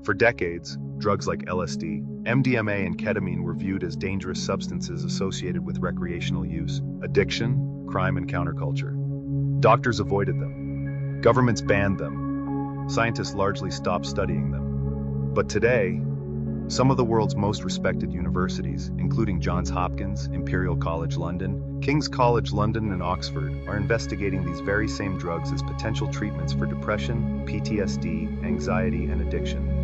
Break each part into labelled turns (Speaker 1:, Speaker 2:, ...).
Speaker 1: For decades, drugs like LSD, MDMA, and ketamine were viewed as dangerous substances associated with recreational use, addiction, crime, and counterculture. Doctors avoided them. Governments banned them. Scientists largely stopped studying them. But today, some of the world's most respected universities, including Johns Hopkins, Imperial College London, King's College London, and Oxford, are investigating these very same drugs as potential treatments for depression, PTSD, anxiety, and addiction.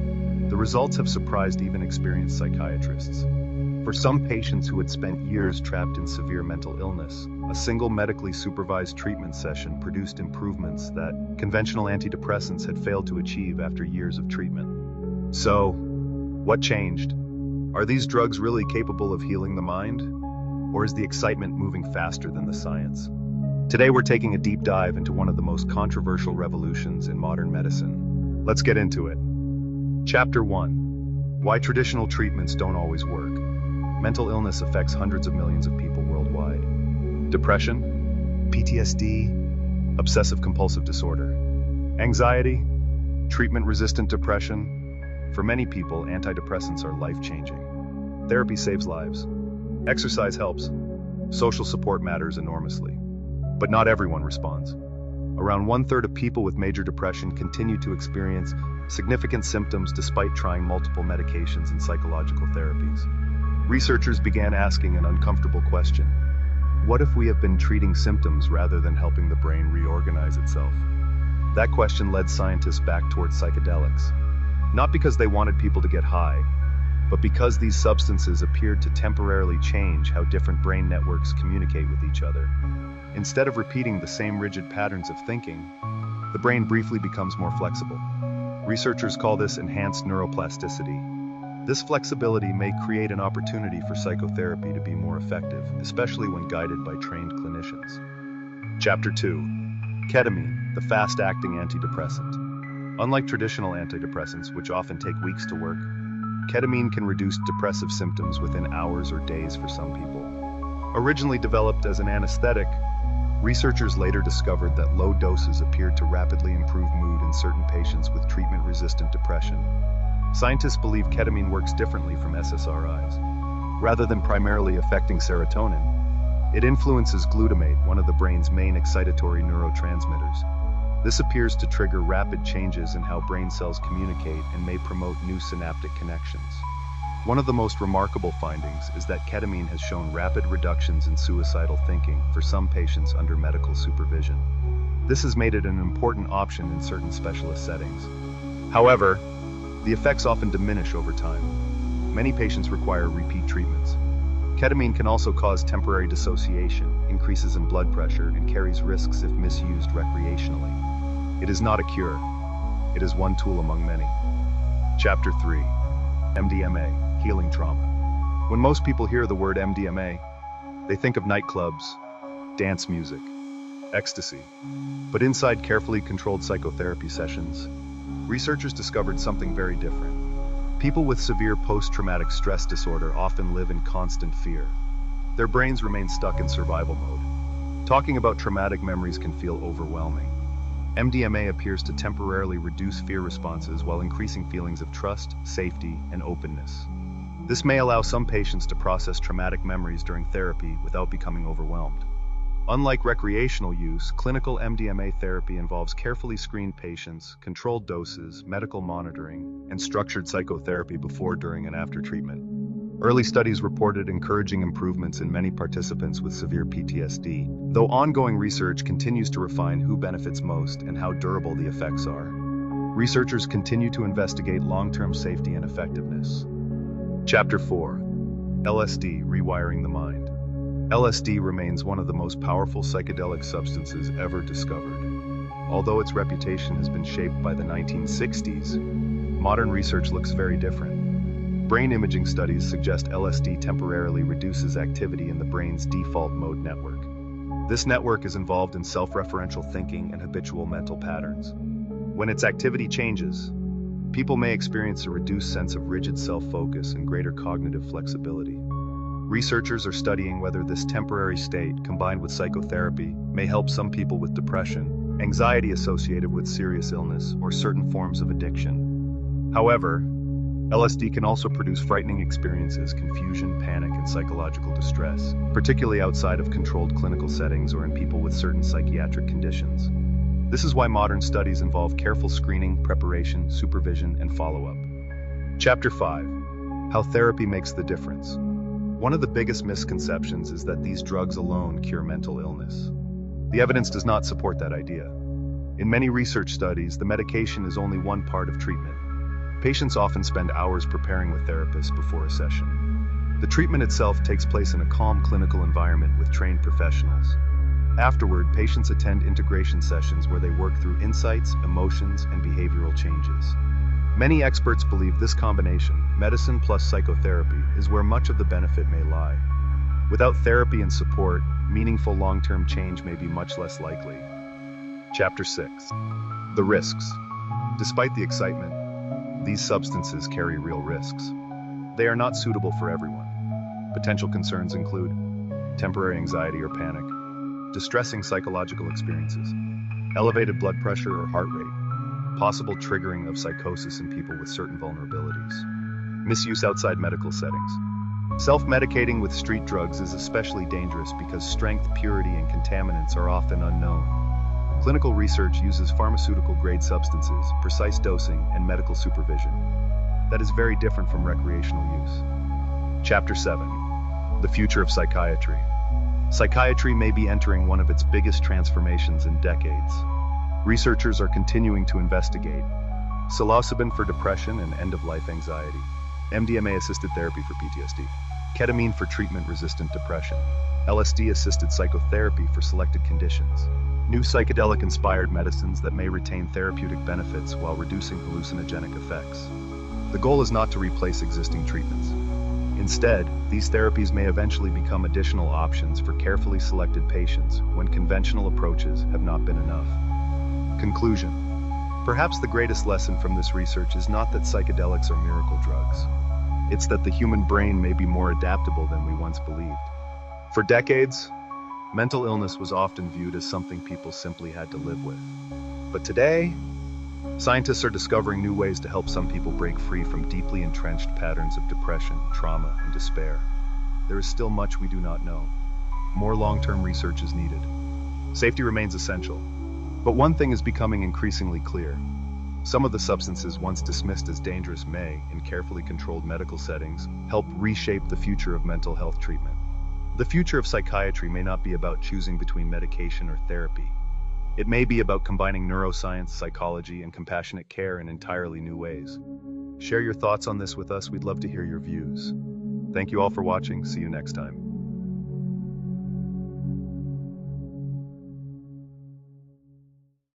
Speaker 1: The results have surprised even experienced psychiatrists. For some patients who had spent years trapped in severe mental illness, a single medically supervised treatment session produced improvements that conventional antidepressants had failed to achieve after years of treatment. So, what changed? Are these drugs really capable of healing the mind? Or is the excitement moving faster than the science? Today we're taking a deep dive into one of the most controversial revolutions in modern medicine. Let's get into it. Chapter 1. Why traditional treatments don't always work. Mental illness affects hundreds of millions of people worldwide. Depression, PTSD, obsessive-compulsive disorder, anxiety, treatment-resistant depression. For many people, antidepressants are life-changing. Therapy saves lives. Exercise helps. Social support matters enormously. But not everyone responds. Around 1/3 of people with major depression continue to experience significant symptoms despite trying multiple medications and psychological therapies. Researchers began asking an uncomfortable question. What if we have been treating symptoms rather than helping the brain reorganize itself? That question led scientists back towards psychedelics. Not because they wanted people to get high, but because these substances appeared to temporarily change how different brain networks communicate with each other. Instead of repeating the same rigid patterns of thinking, the brain briefly becomes more flexible. Researchers call this enhanced neuroplasticity. This flexibility may create an opportunity for psychotherapy to be more effective, especially when guided by trained clinicians. Chapter 2. Ketamine, the fast-acting antidepressant. Unlike traditional antidepressants, which often take weeks to work, ketamine can reduce depressive symptoms within hours or days for some people. Originally developed as an anesthetic, researchers later discovered that low doses appeared to rapidly improve mood in certain patients with treatment-resistant depression. Scientists believe ketamine works differently from SSRIs. Rather than primarily affecting serotonin, it influences glutamate, one of the brain's main excitatory neurotransmitters. This appears to trigger rapid changes in how brain cells communicate and may promote new synaptic connections. One of the most remarkable findings is that ketamine has shown rapid reductions in suicidal thinking for some patients under medical supervision. This has made it an important option in certain specialist settings. However, the effects often diminish over time. Many patients require repeat treatments. Ketamine can also cause temporary dissociation, increases in blood pressure, and carries risks if misused recreationally. It is not a cure. It is one tool among many. Chapter 3. MDMA, healing trauma. When most people hear the word MDMA, they think of nightclubs, dance music, ecstasy. But inside carefully controlled psychotherapy sessions, researchers discovered something very different. People with severe post-traumatic stress disorder often live in constant fear. Their brains remain stuck in survival mode. Talking about traumatic memories can feel overwhelming. MDMA appears to temporarily reduce fear responses while increasing feelings of trust, safety, and openness. This may allow some patients to process traumatic memories during therapy without becoming overwhelmed. Unlike recreational use, clinical MDMA therapy involves carefully screened patients, controlled doses, medical monitoring, and structured psychotherapy before, during, and after treatment. Early studies reported encouraging improvements in many participants with severe PTSD, though ongoing research continues to refine who benefits most and how durable the effects are. Researchers continue to investigate long-term safety and effectiveness. Chapter 4. LSD, rewiring the mind. LSD remains one of the most powerful psychedelic substances ever discovered. Although its reputation has been shaped by the 1960s, modern research looks very different. Brain imaging studies suggest LSD temporarily reduces activity in the brain's default mode network. This network is involved in self-referential thinking and habitual mental patterns. When its activity changes, people may experience a reduced sense of rigid self-focus and greater cognitive flexibility. Researchers are studying whether this temporary state, combined with psychotherapy, may help some people with depression, anxiety associated with serious illness, or certain forms of addiction. However, LSD can also produce frightening experiences, confusion, panic, and psychological distress, particularly outside of controlled clinical settings or in people with certain psychiatric conditions. This is why modern studies involve careful screening, preparation, supervision, and follow-up. Chapter 5. How therapy makes the difference. One of the biggest misconceptions is that these drugs alone cure mental illness. The evidence does not support that idea. In many research studies, the medication is only one part of treatment. Patients often spend hours preparing with therapists before a session. The treatment itself takes place in a calm clinical environment with trained professionals. Afterward, patients attend integration sessions where they work through insights, emotions, and behavioral changes. Many experts believe this combination, medicine plus psychotherapy, is where much of the benefit may lie. Without therapy and support, meaningful long-term change may be much less likely. Chapter 6. The risks. Despite the excitement, these substances carry real risks. They are not suitable for everyone. Potential concerns include temporary anxiety or panic, distressing psychological experiences, elevated blood pressure or heart rate, possible triggering of psychosis in people with certain vulnerabilities, misuse outside medical settings. Self-medicating with street drugs is especially dangerous because strength, purity, and contaminants are often unknown. Clinical research uses pharmaceutical-grade substances, precise dosing, and medical supervision. That is very different from recreational use. Chapter 7. The future of psychiatry. Psychiatry may be entering one of its biggest transformations in decades. Researchers are continuing to investigate psilocybin for depression and end-of-life anxiety, MDMA-assisted therapy for PTSD, ketamine for treatment-resistant depression, LSD-assisted psychotherapy for selected conditions, new psychedelic-inspired medicines that may retain therapeutic benefits while reducing hallucinogenic effects. The goal is not to replace existing treatments. Instead, these therapies may eventually become additional options for carefully selected patients when conventional approaches have not been enough. Conclusion. Perhaps the greatest lesson from this research is not that psychedelics are miracle drugs. It's that the human brain may be more adaptable than we once believed. For decades, mental illness was often viewed as something people simply had to live with. But today, scientists are discovering new ways to help some people break free from deeply entrenched patterns of depression, trauma, and despair. There is still much we do not know. More long-term research is needed. Safety remains essential. But one thing is becoming increasingly clear. Some of the substances once dismissed as dangerous may, in carefully controlled medical settings, help reshape the future of mental health treatment. The future of psychiatry may not be about choosing between medication or therapy. It may be about combining neuroscience, psychology, and compassionate care in entirely new ways. Share your thoughts on this with us. We'd love to hear your views. Thank you all for watching. See you next time.